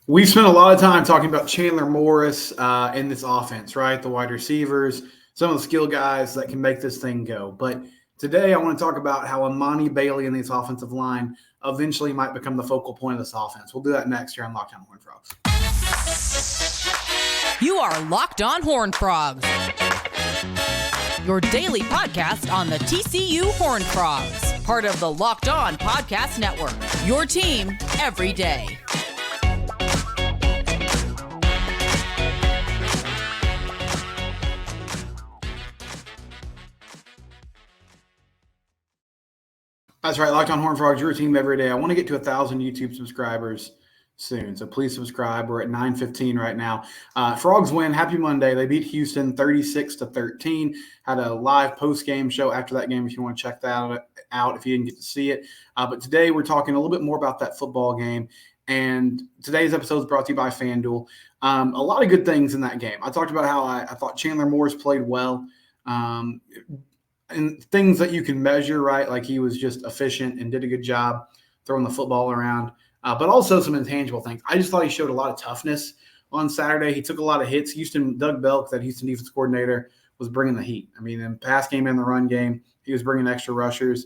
We've spent a lot of time talking about Chandler Morris in this offense, right? The wide receivers, some of the skill guys that can make this thing go. But today I want to talk about how Emani Bailey in this offensive line eventually might become the focal point of this offense. We'll do that next here on Locked On Horned Frogs. You are Locked On Horned Frogs, your daily podcast on the TCU Horned Frogs, part of the Locked On Podcast Network, your team every day. That's right, Locked On Horned Frogs, your team every day. I want to get to 1,000 YouTube subscribers soon, so please subscribe. We're at 9:15 right now. Frogs win. Happy Monday. They beat Houston 36-13. Had a live post-game show after that game if you want to check that out if you didn't get to see it. But today we're talking a little bit more about that football game, and today's episode is brought to you by FanDuel. A lot of good things in that game. I talked about how I thought Chandler Morris played well. And things that you can measure, right? Like he was just efficient and did a good job throwing the football around, but also some intangible things. I just thought he showed a lot of toughness on Saturday. He took a lot of hits. Doug Belk, that Houston defense coordinator, was bringing the heat. I mean, in the pass game and the run game, he was bringing extra rushers.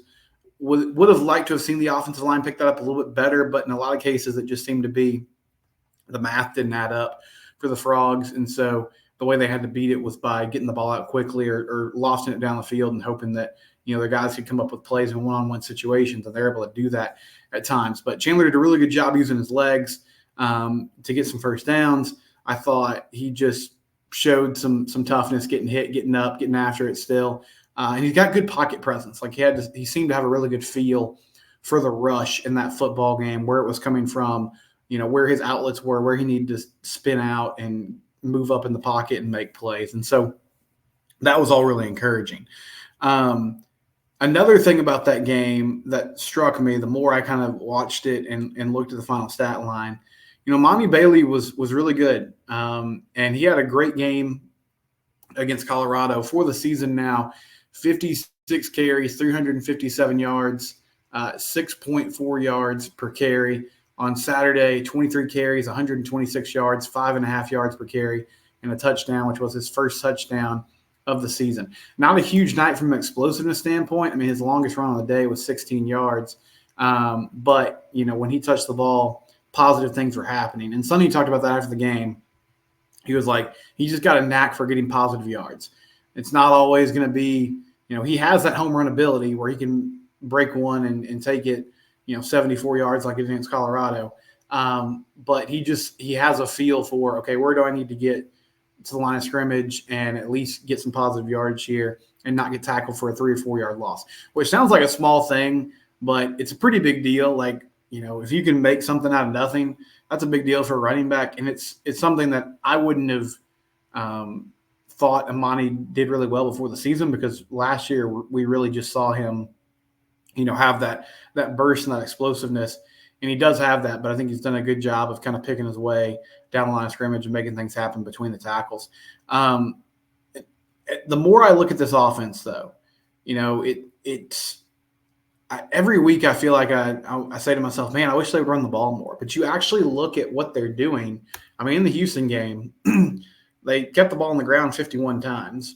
Would have liked to have seen the offensive line pick that up a little bit better, but in a lot of cases, it just seemed to be the math didn't add up for the Frogs. And so the way they had to beat it was by getting the ball out quickly or lofting it down the field and hoping that, their guys could come up with plays in one-on-one situations, and they're able to do that at times. But Chandler did a really good job using his legs to get some first downs. I thought he just showed some toughness, getting hit, getting up, getting after it still. And he's got good pocket presence. Like he seemed to have a really good feel for the rush in that football game, where it was coming from, where his outlets were, where he needed to spin out and move up in the pocket and make plays. And so that was all really encouraging. Another thing about that game that struck me, the more I kind of watched it and looked at the final stat line, Emani Bailey was really good. And he had a great game against Colorado for the season now. 56 carries, 357 yards, 6.4 yards per carry. On Saturday, 23 carries, 126 yards, 5.5 yards per carry, and a touchdown, which was his first touchdown of the season. Not a huge night from an explosiveness standpoint. I mean, his longest run on the day was 16 yards. But, when he touched the ball, positive things were happening. And Sonny talked about that after the game. He was like, he just got a knack for getting positive yards. It's not always going to be, he has that home run ability where he can break one and take it, 74 yards like against Colorado. But he has a feel for, okay, where do I need to get to the line of scrimmage and at least get some positive yards here and not get tackled for a 3 or 4 yard loss, which sounds like a small thing, but it's a pretty big deal. Like, if you can make something out of nothing, that's a big deal for a running back. And it's something that I wouldn't have thought Emani did really well before the season, because last year we really just saw him have that burst and that explosiveness. And he does have that, but I think he's done a good job of kind of picking his way down the line of scrimmage and making things happen between the tackles. The more I look at this offense, though, every week I feel like I say to myself, man, I wish they would run the ball more. But you actually look at what they're doing. I mean, in the Houston game, they kept the ball on the ground 51 times.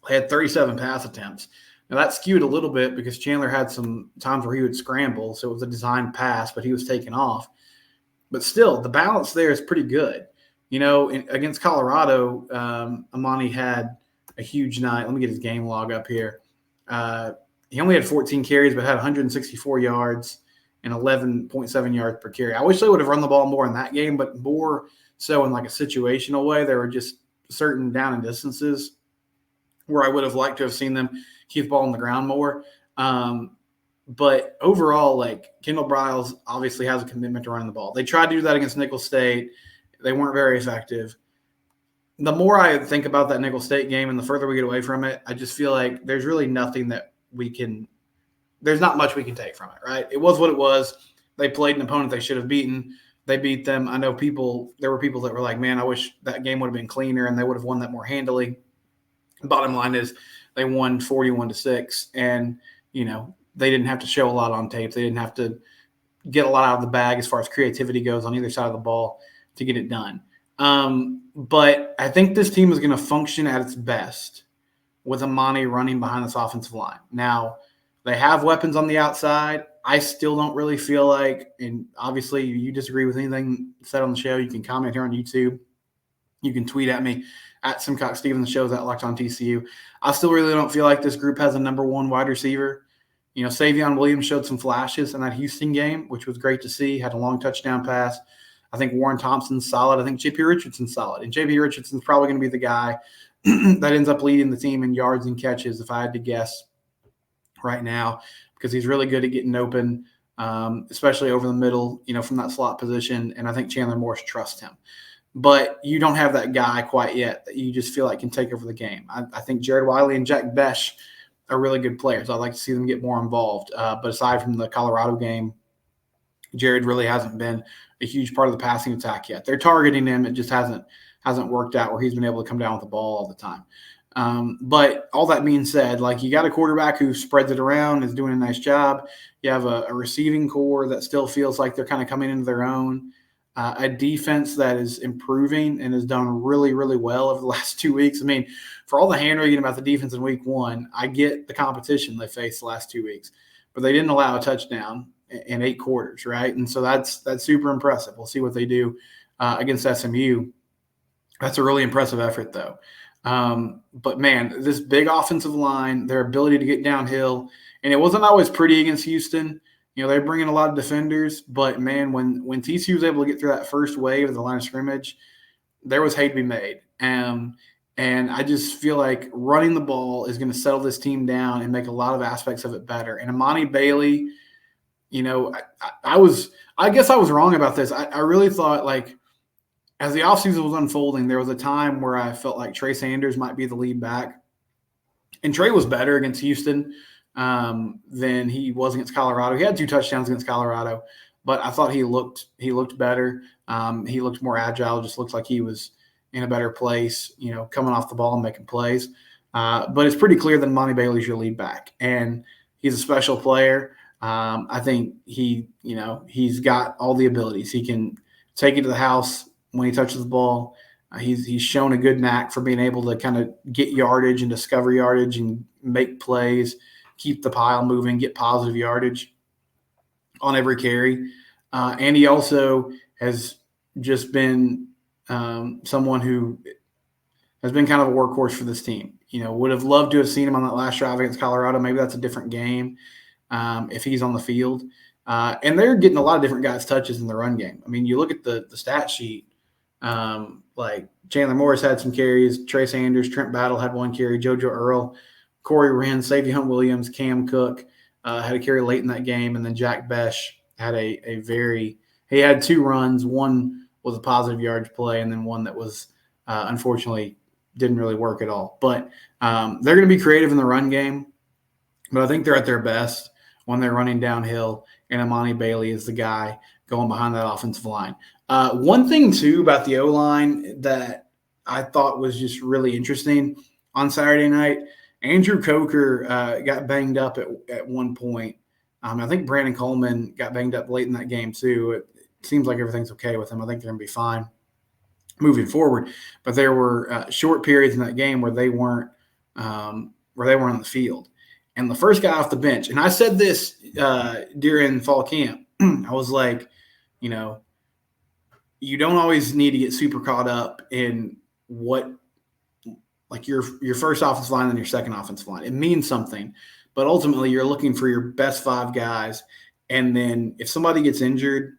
They had 37 pass attempts. Now, that skewed a little bit because Chandler had some times where he would scramble, so it was a designed pass, but he was taken off. But still, the balance there is pretty good. Against Colorado, Emani had a huge night. Let me get his game log up here. He only had 14 carries, but had 164 yards and 11.7 yards per carry. I wish they would have run the ball more in that game, but more so in like a situational way. There were just certain down and distances where I would have liked to have seen them keep the ball on the ground more. But overall, like, Kendall Briles obviously has a commitment to running the ball. They tried to do that against Nicholls State. They weren't very effective. The more I think about that Nicholls State game and the further we get away from it, I just feel like there's really nothing that there's not much we can take from it, right? It was what it was. They played an opponent they should have beaten. They beat them. I know there were people that were like, man, I wish that game would have been cleaner and they would have won that more handily. Bottom line is they won 41-6, and they didn't have to show a lot on tape. They didn't have to get a lot out of the bag as far as creativity goes on either side of the ball to get it done. But I think this team is going to function at its best with Emani running behind this offensive line. Now, they have weapons on the outside. I still don't really feel like, and obviously you disagree with anything said on the show, you can comment here on YouTube. You can tweet at me at Simcox Stephen. The show's at Locked On TCU. I still really don't feel like this group has a number one wide receiver. You know, Savion Williams showed some flashes in that Houston game, which was great to see. Had a long touchdown pass. I think Warren Thompson's solid. I think J.P. Richardson's solid. And J.P. Richardson's probably going to be the guy that ends up leading the team in yards and catches, if I had to guess right now, because he's really good at getting open, especially over the middle, you know, from that slot position. And I think Chandler Morris trusts him. But you don't have that guy quite yet that you just feel like can take over the game. I think Jared Wiley and Jack Besh are really good players. I'd like to see them get more involved. But aside from the Colorado game, Jared really hasn't been a huge part of the passing attack yet. They're targeting him. It just hasn't worked out where he's been able to come down with the ball all the time. But all that being said, like, you got a quarterback who spreads it around, is doing a nice job. You have a receiving core that still feels like they're kind of coming into their own. A defense that is improving and has done really, really well over the last 2 weeks. I mean, for all the hand-wringing about the defense in week one, I get the competition they faced the last 2 weeks. But they didn't allow a touchdown in 8 quarters, right? And so that's super impressive. We'll see what they do against SMU. That's a really impressive effort, though. But, man, this big offensive line, their ability to get downhill, and it wasn't always pretty against Houston. You know, they bring in a lot of defenders, but, man, when TCU was able to get through that first wave of the line of scrimmage, there was hay to be made. And I just feel like running the ball is going to settle this team down and make a lot of aspects of it better. And Emani Bailey, you know, I guess I was wrong about this. I really thought, like, as the offseason was unfolding, there was a time where I felt like Trey Sanders might be the lead back. And Trey was better against Houston than he was against Colorado. He had 2 touchdowns against Colorado, but I thought he looked better. He looked more agile, just looked like he was in a better place, you know, coming off the ball and making plays. But it's pretty clear that Emani Bailey's your lead back, and he's a special player. I think he's got all the abilities. He can take it to the house when he touches the ball. He's shown a good knack for being able to kind of get yardage and discover yardage and make plays, keep the pile moving, get positive yardage on every carry. And he also has just been someone who has been kind of a workhorse for this team. You know, would have loved to have seen him on that last drive against Colorado. Maybe that's a different game if he's on the field. And they're getting a lot of different guys' touches in the run game. I mean, you look at the stat sheet, like Chandler Morris had some carries, Trey Sanders, Trent Battle had 1 carry, JoJo Earl, Corey Wren, Savion Williams, Cam Cook had a carry late in that game, and then Jack Besh had he had 2 runs. One was a positive yardage play, and then one that was unfortunately didn't really work at all. But they're going to be creative in the run game, but I think they're at their best when they're running downhill, and Emani Bailey is the guy going behind that offensive line. One thing, too, about the O-line that I thought was just really interesting on Saturday night, Andrew Coker got banged up at one point. I think Brandon Coleman got banged up late in that game, too. It seems like everything's okay with him. I think they're going to be fine moving forward. But there were short periods in that game where they weren't on the field. And the first guy off the bench, and I said this during fall camp, I was like, you know, you don't always need to get super caught up in what, like, your first offensive line and your second offensive line. It means something, but ultimately you're looking for your best 5 guys. And then if somebody gets injured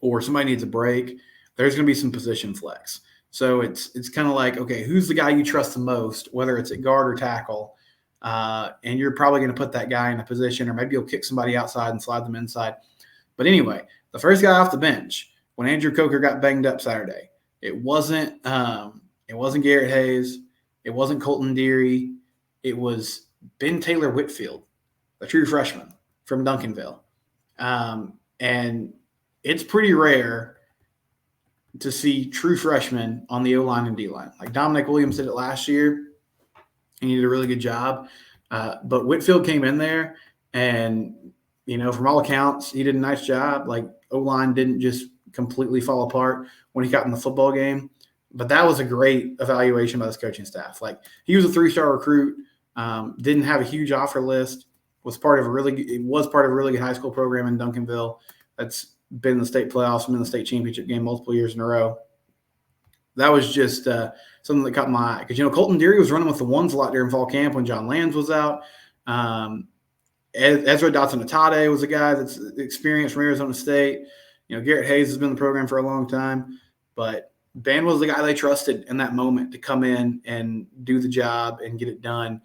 or somebody needs a break, there's going to be some position flex. So it's kind of like, okay, who's the guy you trust the most, whether it's at guard or tackle, and you're probably going to put that guy in a position, or maybe you'll kick somebody outside and slide them inside. But anyway, the first guy off the bench, when Andrew Coker got banged up Saturday, it wasn't Garrett Hayes, it wasn't Colton Deary, it was Ben Taylor Whitfield, a true freshman from Duncanville. And it's pretty rare to see true freshmen on the O-line and D-line. Like Dominic Williams did it last year, and he did a really good job. But Whitfield came in there and from all accounts, he did a nice job. Like, O-line didn't just completely fall apart when he got in the football game. But that was a great evaluation by this coaching staff. Like, he was a 3-star recruit, didn't have a huge offer list, was part of a really good high school program in Duncanville that's been in the state playoffs, been in the state championship game multiple years in a row. That was just something that caught my eye. Because, Colton Deary was running with the ones a lot during fall camp when John Lands was out. Ezra Dotson-Atade was a guy that's experienced from Arizona State. Garrett Hayes has been in the program for a long time. But Ben was the guy they trusted in that moment to come in and do the job and get it done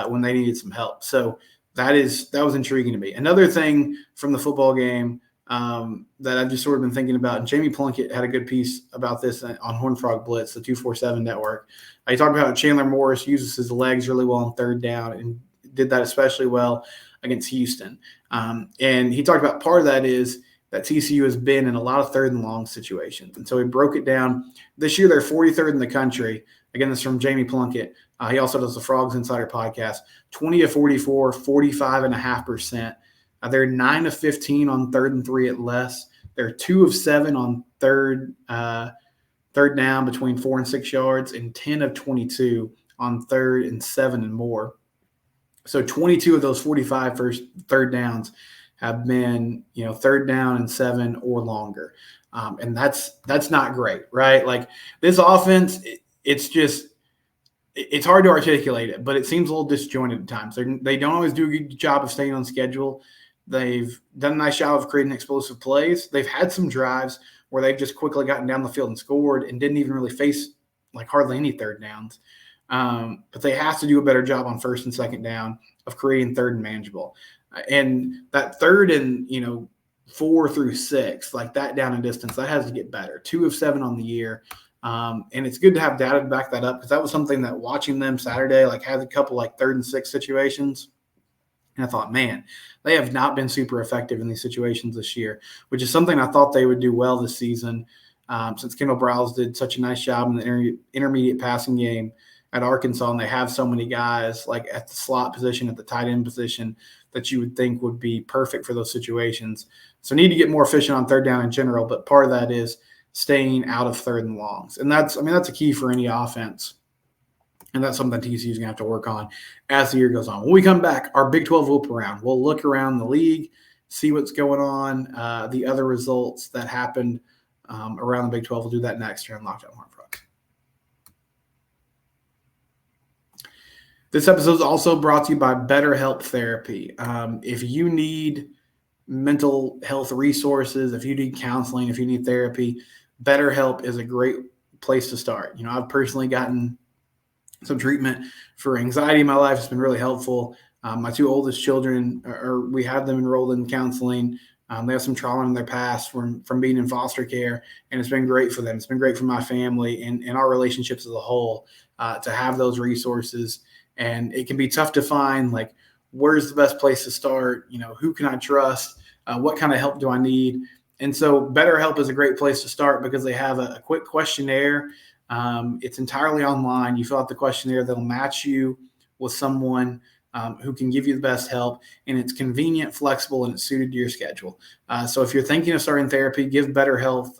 when they needed some help. So that was intriguing to me. Another thing from the football game that I've just sort of been thinking about, and Jamie Plunkett had a good piece about this on Horned Frog Blitz, the 247 network. He talked about how Chandler Morris uses his legs really well on third down and did that especially well against Houston. And he talked about part of that is that TCU has been in a lot of third and long situations. And so he broke it down. This year, they're 43rd in the country. Again, this is from Jamie Plunkett. He also does the Frogs Insider podcast. 20 of 44, 45.5%. They're 9 of 15 on 3rd and 3 at less. They're 2 of 7 on third down between 4 and 6 yards, and 10 of 22 on 3rd and 7 and more. So 22 of those 45 third downs have been, 3rd down and 7 or longer. And that's not great, right? Like, this offense, it's hard to articulate it, but it seems a little disjointed at times. They don't always do a good job of staying on schedule. They've done a nice job of creating explosive plays. They've had some drives where they've just quickly gotten down the field and scored and didn't even really face like hardly any third downs. But they have to do a better job on 1st and 2nd down of creating 3rd and manageable. And that 3rd and, 4 through 6, like that down and distance, that has to get better. 2 of 7 on the year. And it's good to have data to back that up, because that was something that watching them Saturday, like, had a couple like 3rd and 6 situations. And I thought, man, they have not been super effective in these situations this year, which is something I thought they would do well this season, since Kendall Browse did such a nice job in the intermediate passing game at Arkansas, and they have so many guys like at the slot position, at the tight end position, that you would think would be perfect for those situations. So need to get more efficient on 3rd down in general, but part of that is staying out of 3rd and longs. And that's a key for any offense. And that's something TCU is going to have to work on as the year goes on. When we come back, our Big 12 whoop around. We'll look around the league, see what's going on, the other results that happened around the Big 12. We'll do that next here on Locked On Horned Frogs. This episode is also brought to you by Betterhelp Therapy. If you need mental health resources, if you need counseling, if you need therapy, BetterHelp is a great place to start. I've personally gotten some treatment for anxiety in my life. It's been really helpful. My 2 oldest children, we have them enrolled in counseling. They have some trauma in their past from being in foster care, and it's been great for them. It's been great for my family and our relationships as a whole to have those resources. And it can be tough to find, like, where's the best place to start? Who can I trust? What kind of help do I need? And so BetterHelp is a great place to start because they have a quick questionnaire. It's entirely online. You fill out the questionnaire. They'll match you with someone who can give you the best help, and it's convenient, flexible, and it's suited to your schedule. So if you're thinking of starting therapy, give BetterHelp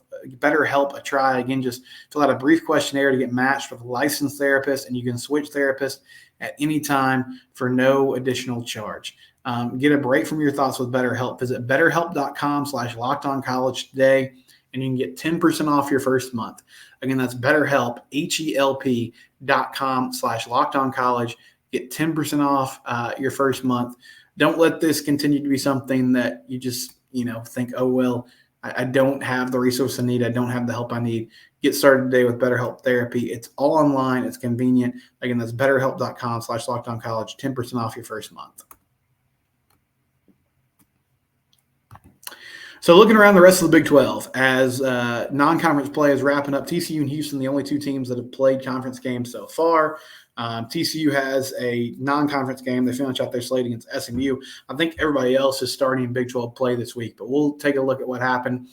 a try. Again, just fill out a brief questionnaire to get matched with a licensed therapist, and you can switch therapists at any time for no additional charge. Get a break from your thoughts with BetterHelp. Visit betterhelp.com/lockedoncollege today, and you can get 10% off your first month. Again, that's BetterHelp, HELP.com/lockedoncollege. Get 10% off your first month. Don't let this continue to be something that you just, think, oh, well, I don't have the resource I need. I don't have the help I need. Get started today with BetterHelp Therapy. It's all online. It's convenient. Again, that's betterhelp.com/lockedoncollege, 10% off your first month. So looking around the rest of the Big 12, as non-conference play is wrapping up, TCU and Houston, the only 2 teams that have played conference games so far. TCU has a non-conference game. They finish out their slate against SMU. I think everybody else is starting Big 12 play this week, but we'll take a look at what happened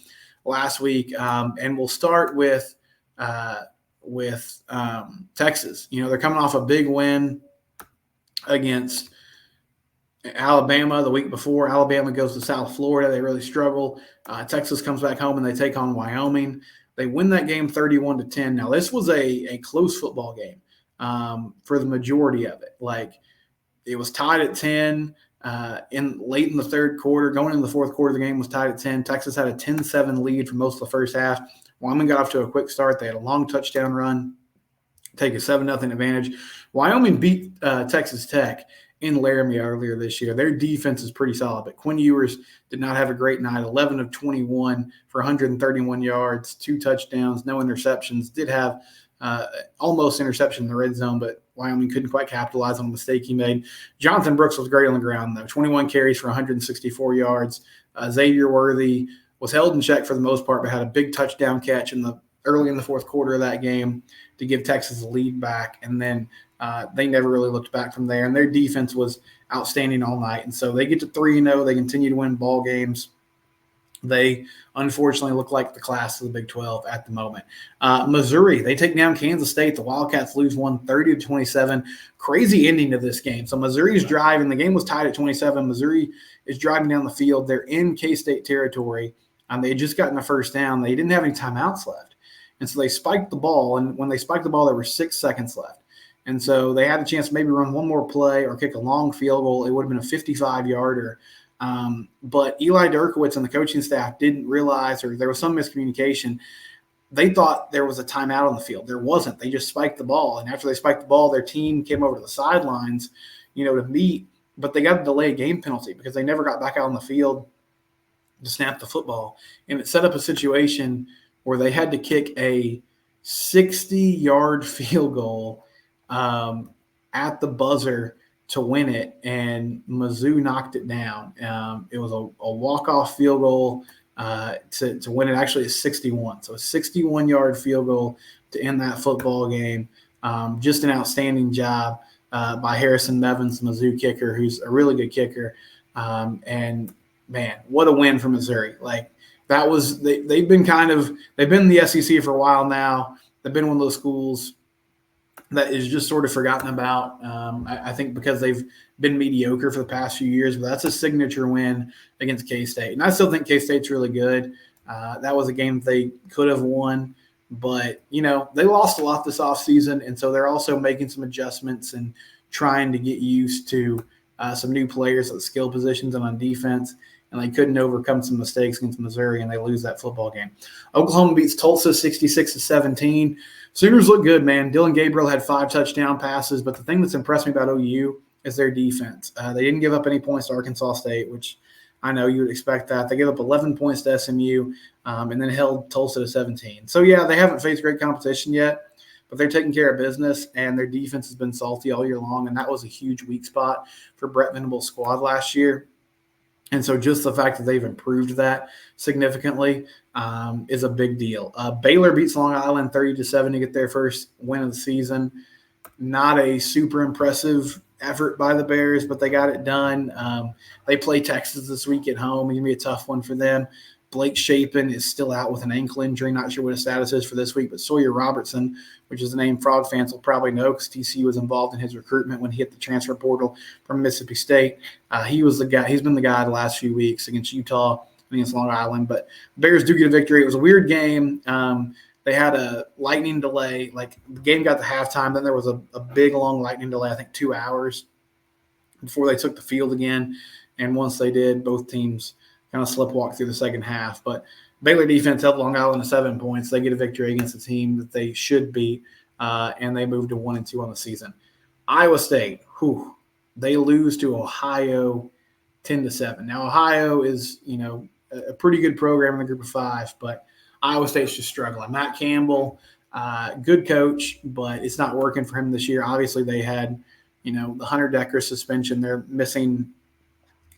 last week, and we'll start with Texas. They're coming off a big win against Alabama the week before. Alabama goes to South Florida. They really struggle. Texas comes back home and they take on Wyoming. They win that game 31-10. Now, this was a close football game for the majority of it. Like, it was tied at 10 late in the third quarter. Going into the fourth quarter, the game was tied at 10. Texas had a 10-7 lead for most of the first half. Wyoming got off to a quick start. They had a long touchdown run, take a 7-0 advantage. Wyoming beat Texas Tech in Laramie earlier this year. Their defense is pretty solid, but Quinn Ewers did not have a great night. 11 of 21 for 131 yards, 2 touchdowns, no interceptions. Did have almost interception in the red zone, but Wyoming couldn't quite capitalize on the mistake he made. Jonathan Brooks was great on the ground, though. 21 carries for 164 yards. Xavier Worthy was held in check for the most part, but had a big touchdown catch early in the fourth quarter of that game to give Texas the lead back. And then they never really looked back from there. And their defense was outstanding all night. And so they get to 3-0. They continue to win ball games. They unfortunately look like the class of the Big 12 at the moment. Missouri, they take down Kansas State. The Wildcats lose 30-27. Crazy ending to this game. So Missouri's driving. The game was tied at 27. Missouri is driving down the field. They're in K-State territory. They had just gotten a first down. They didn't have any timeouts left. And so they spiked the ball. And when they spiked the ball, there were 6 seconds left. And so they had a chance to maybe run one more play or kick a long field goal. It would have been a 55-yarder. But Eli Derkowitz and the coaching staff didn't realize, or there was some miscommunication. They thought there was a timeout on the field. There wasn't. They just spiked the ball. And after they spiked the ball, their team came over to the sidelines, to meet. But they got a delayed game penalty because they never got back out on the field to snap the football. And it set up a situation where they had to kick a 60-yard field goal at the buzzer to win it, and Mizzou knocked it down. It was a walk-off field goal to win it. Actually, it's 61. So a 61-yard field goal to end that football game. Just an outstanding job by Harrison Mevins, the Mizzou kicker, who's a really good kicker. And, man, what a win for Missouri. Like, that was they've been in the SEC for a while now. They've been one of those schools that is just sort of forgotten about, I think, because they've been mediocre for the past few years. But that's a signature win against K-State. And I still think K-State's really good. That was a game they could have won. But, they lost a lot this offseason, and so they're also making some adjustments and trying to get used to some new players at the skill positions and on defense. And they couldn't overcome some mistakes against Missouri, and they lose that football game. Oklahoma beats Tulsa 66-17. Sooners look good, man. Dylan Gabriel had 5 touchdown passes, but the thing that's impressed me about OU is their defense. They didn't give up any points to Arkansas State, which I know you would expect that. They gave up 11 points to SMU and then held Tulsa to 17. So, yeah, they haven't faced great competition yet, but they're taking care of business, and their defense has been salty all year long, and that was a huge weak spot for Brett Venables' squad last year. And so just the fact that they've improved that significantly is a big deal. Baylor beats Long Island 30-7 to get their first win of the season. Not a super impressive effort by the Bears, but they got it done. They play Texas this week at home. It's going to be a tough one for them. Blake Shapen is still out with an ankle injury. Not sure what his status is for this week, but Sawyer Robertson, which is a name Frog fans will probably know because TCU was involved in his recruitment when he hit the transfer portal from Mississippi State. He was the guy. He's been the guy the last few weeks against Utah and against Long Island. But Bears do get a victory. It was a weird game. They had a lightning delay. Like, the game got to halftime. Then there was a big, long lightning delay, I think 2 hours before they took the field again. And once they did, both teams kind of sleptwalk through the second half. But Baylor defense held Long Island to 7 points. They get a victory against a team that they should beat, and they move to 1-2 on the season. Iowa State, they lose to Ohio 10-7. Now, Ohio is, a pretty good program in the group of 5, but Iowa State's just struggling. Matt Campbell, good coach, but it's not working for him this year. Obviously, they had, the Hunter Decker suspension. They're missing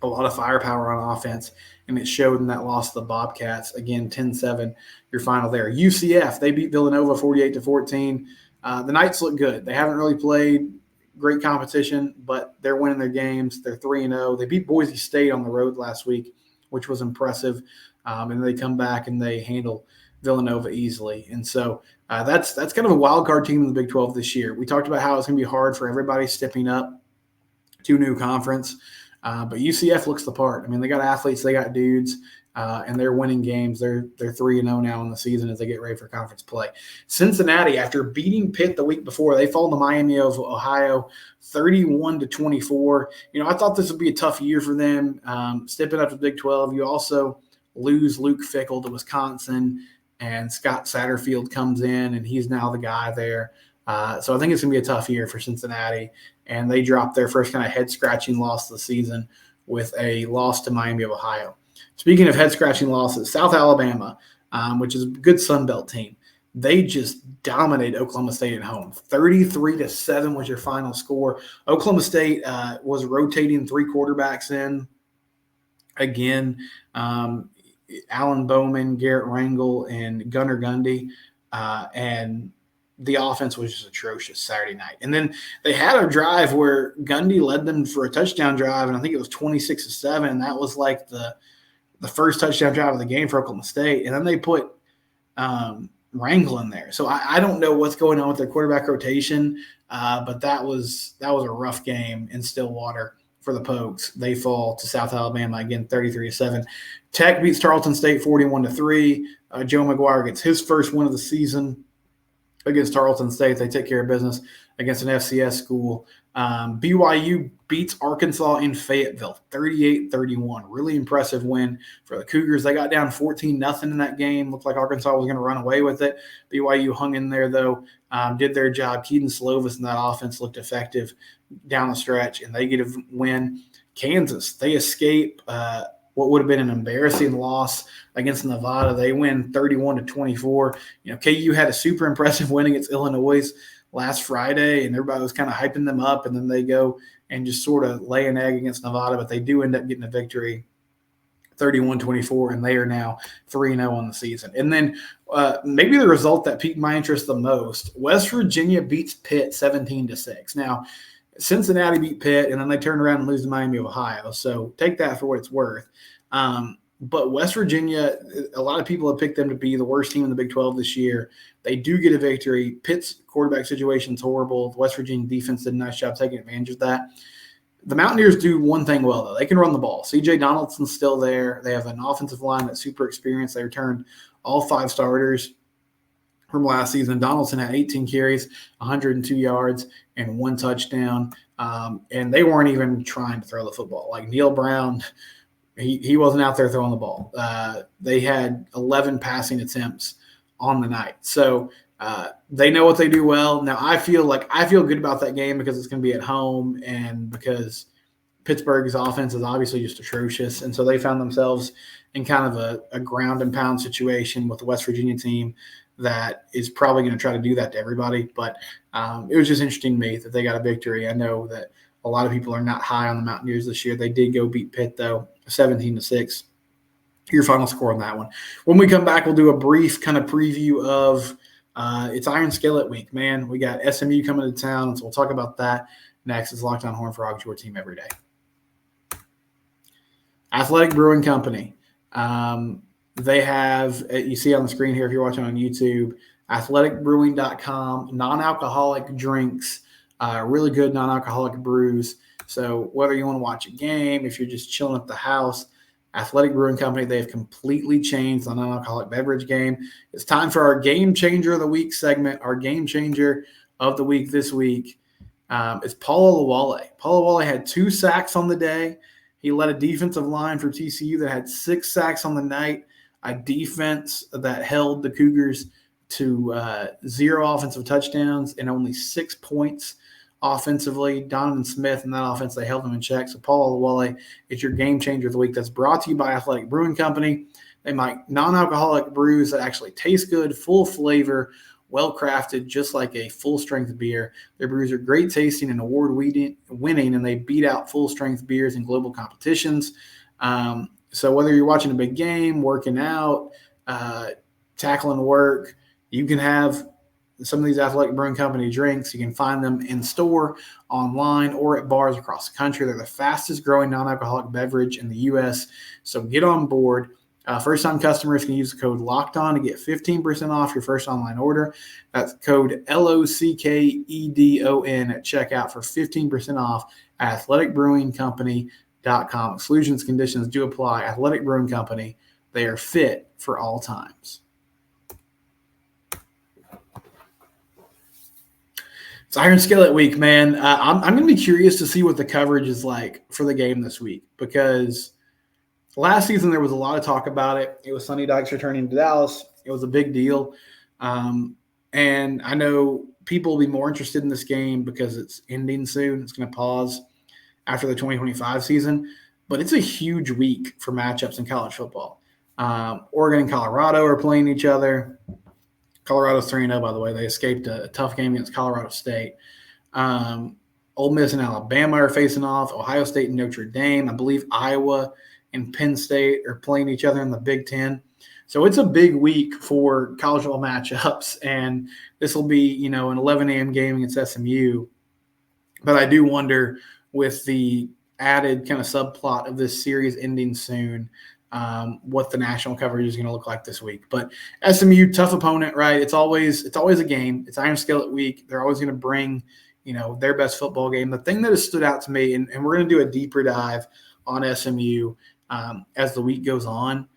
a lot of firepower on offense, and it showed in that loss to the Bobcats. Again, 10-7, your final there. UCF, they beat Villanova 48-14. The Knights look good. They haven't really played great competition, but they're winning their games. They're 3-0. They beat Boise State on the road last week, which was impressive. And they come back and they handle Villanova easily. And so that's kind of a wild card team in the Big 12 this year. We talked about how it's going to be hard for everybody stepping up to new conference. But UCF looks the part. I mean, they got athletes, they got dudes, and they're winning games. They're 3-0 now in the season as they get ready for conference play. Cincinnati, after beating Pitt the week before, they fall to Miami of Ohio 31-24. I thought this would be a tough year for them. Stepping up to Big 12, you also lose Luke Fickell to Wisconsin, and Scott Satterfield comes in, and he's now the guy there. So I think it's going to be a tough year for Cincinnati, and they dropped their first kind of head-scratching loss of the season with a loss to Miami of Ohio. Speaking of head-scratching losses, South Alabama, which is a good Sun Belt team, they just dominated Oklahoma State at home. 33-7 was your final score. Oklahoma State was rotating 3 quarterbacks in. Again, Alan Bowman, Garrett Rangel, and Gunnar Gundy, and the offense was just atrocious Saturday night. And then they had a drive where Gundy led them for a touchdown drive, and I think it was 26-7, and that was like the first touchdown drive of the game for Oklahoma State. And then they put Rangel in there. So I don't know what's going on with their quarterback rotation, but that was a rough game in Stillwater for the Pokes. They fall to South Alabama again, 33-7. Tech beats Tarleton State 41-3. Joe McGuire gets his first win of the season against Tarleton State. They take care of business against an FCS school. BYU beats Arkansas in Fayetteville, 38-31. Really impressive win for the Cougars. They got down 14-0 in that game. Looked like Arkansas was going to run away with it. BYU hung in there, though, did their job. Keaton Slovis and that offense looked effective down the stretch, and they get a win. Kansas, they escape what would have been an embarrassing loss against Nevada. They win 31-24. KU had a super impressive win against Illinois last Friday, and everybody was kind of hyping them up, and then they go and just sort of lay an egg against Nevada, but they do end up getting a victory 31-24, and they are now 3-0 on the season. And then maybe the result that piqued my interest the most, West Virginia beats Pitt 17-6. Now, Cincinnati beat Pitt, and then they turned around and lose to Miami of Ohio, so take that for what it's worth. But West Virginia, a lot of people have picked them to be the worst team in the Big 12 this year. They do get a victory. Pitt's quarterback situation is horrible. The West Virginia defense did a nice job taking advantage of that. The Mountaineers do one thing well, though. They can run the ball. C.J. Donaldson's still there. They have an offensive line that's super experienced. They returned all 5 starters from last season. Donaldson had 18 carries, 102 yards, and 1 touchdown. And they weren't even trying to throw the football. Like Neil Brown, he wasn't out there throwing the ball. They had 11 passing attempts on the night. So they know what they do well. Now, I feel good about that game because it's going to be at home and because Pittsburgh's offense is obviously just atrocious. And so they found themselves in kind of a ground and pound situation with the West Virginia team that is probably going to try to do that to everybody. But it was just interesting to me that they got a victory. I know that a lot of people are not high on the Mountaineers this year. They did go beat Pitt, though, 17-6. Your final score on that one. When we come back, we'll do a brief kind of preview of it's Iron Skillet week, man. We got SMU coming to town, so we'll talk about that next. It's Locked On Horned Frogs, your team every day. Athletic Brewing Company. They have, you see on the screen here if you're watching on YouTube, athleticbrewing.com, non-alcoholic drinks, really good non-alcoholic brews. So whether you want to watch a game, if you're just chilling at the house, Athletic Brewing Company, they have completely changed the non-alcoholic beverage game. It's time for our Game Changer of the Week segment. Our Game Changer of the Week this week is Paul Olawale. Paul Olawale had 2 sacks on the day. He led a defensive line for TCU that had 6 sacks on the night, a defense that held the Cougars to 0 offensive touchdowns and only 6 points offensively. Donovan Smith and that offense, they held them in check. So Paul Olawale, it's your Game Changer of the Week. That's brought to you by Athletic Brewing Company. They make non-alcoholic brews that actually taste good, full flavor, well-crafted, just like a full-strength beer. Their brews are great tasting and award-winning, and they beat out full-strength beers in global competitions. So whether you're watching a big game, working out, tackling work, you can have some of these Athletic Brewing Company drinks. You can find them in store, online, or at bars across the country. They're the fastest growing non-alcoholic beverage in the U.S., so get on board. First-time customers can use the code LOCKEDON to get 15% off your first online order. That's code LOCKEDON at checkout for 15% off at athleticbrewingcompany.com. BetterHelp.com. Exclusions, conditions do apply. Athletic Brewing Company. They are fit for all times. It's Iron Skillet week, man. I'm going to be curious to see what the coverage is like for the game this week, because last season there was a lot of talk about it. It was Sonny Dykes returning to Dallas. It was a big deal. And I know people will be more interested in this game because it's ending soon. It's going to pause after the 2025 season. But it's a huge week for matchups in college football. Oregon and Colorado are playing each other. Colorado's 3-0, by the way. They escaped a tough game against Colorado State. Ole Miss and Alabama are facing off. Ohio State and Notre Dame. I believe Iowa and Penn State are playing each other in the Big Ten. So it's a big week for college football matchups, and this will be, an 11 a.m. game against SMU. But I do wonder, with the added kind of subplot of this series ending soon, what the national coverage is going to look like this week. But SMU, tough opponent, right? It's always a game. It's Iron Skillet week. They're always going to bring, their best football game. The thing that has stood out to me, and we're going to do a deeper dive on SMU as the week goes on.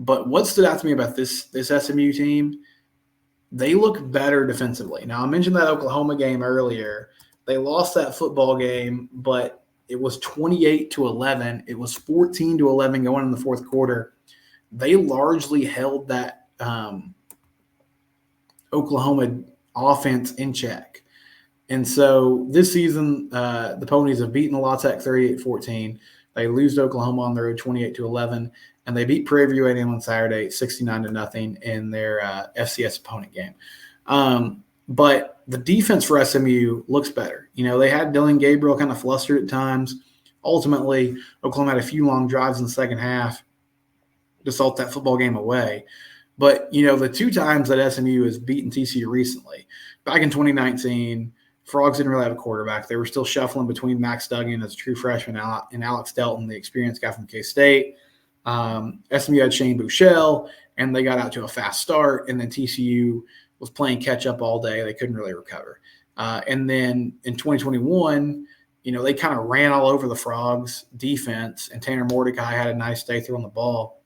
But what stood out to me about this SMU team, they look better defensively. Now, I mentioned that Oklahoma game earlier. They lost that football game, but it was 28-11. It was 14-11 going in the fourth quarter. They largely held that Oklahoma offense in check. And so this season, the Ponies have beaten La Tech 38-14. They lose to Oklahoma on the road 28-11. And they beat Prairie View A&M on Saturday 69-0 in their FCS opponent game. But the defense for SMU looks better. They had Dylan Gabriel kind of flustered at times. Ultimately, Oklahoma had a few long drives in the second half to salt that football game away. But, the two times that SMU has beaten TCU recently, back in 2019, Frogs didn't really have a quarterback. They were still shuffling between Max Duggan as a true freshman and Alex Delton, the experienced guy from K-State. SMU had Shane Buechele, and they got out to a fast start, and then TCU was playing catch-up all day. They couldn't really recover. And then in 2021, they kind of ran all over the Frogs' defense, and Tanner Mordecai had a nice day throwing the ball.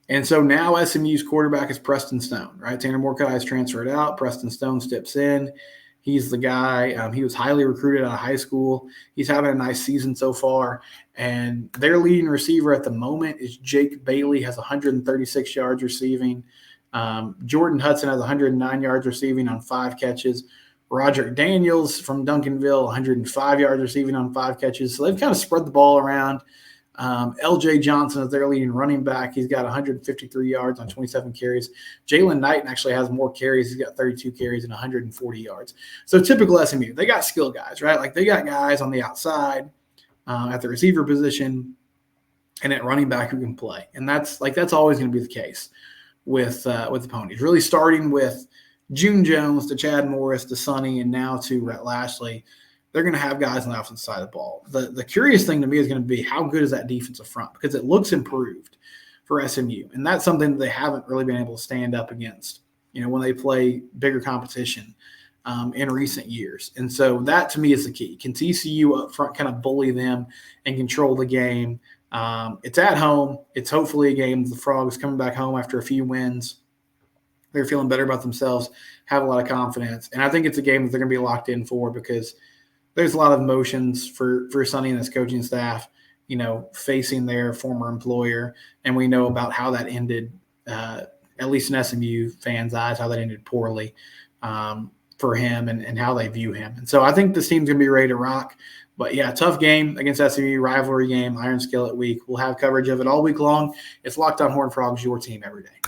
And so now SMU's quarterback is Preston Stone, right? Tanner Mordecai has transferred out. Preston Stone steps in. He's the guy. He was highly recruited out of high school. He's having a nice season so far. And their leading receiver at the moment is Jake Bailey, has 136 yards receiving. Jordan Hudson has 109 yards receiving on 5 catches. Roderick Daniels from Duncanville, 105 yards receiving on 5 catches. So they've kind of spread the ball around. LJ Johnson is their leading running back. He's got 153 yards on 27 carries. Jalen Knighton actually has more carries. He's got 32 carries and 140 yards. So typical SMU. They got skill guys, right? Like they got guys on the outside at the receiver position and at running back who can play. And that's always going to be the case with the Ponies. Really starting with June Jones to Chad Morris to Sonny and now to Rhett Lashley. They're going to have guys on the offensive side of the ball. The curious thing to me is going to be how good is that defensive front, because it looks improved for SMU. And that's something that they haven't really been able to stand up against, when they play bigger competition in recent years. And so that to me is the key. Can TCU up front kind of bully them and control the game? It's at home. It's hopefully a game. The Frogs coming back home after a few wins. They're feeling better about themselves, have a lot of confidence. And I think it's a game that they're going to be locked in for, because there's a lot of emotions for Sonny and his coaching staff, facing their former employer. And we know about how that ended, at least in SMU fans' eyes, how that ended poorly for him and how they view him. And so I think this team's going to be ready to rock. But, yeah, tough game against SMU, rivalry game, Iron Skillet week. We'll have coverage of it all week long. It's Locked On Horned Frogs, your team every day.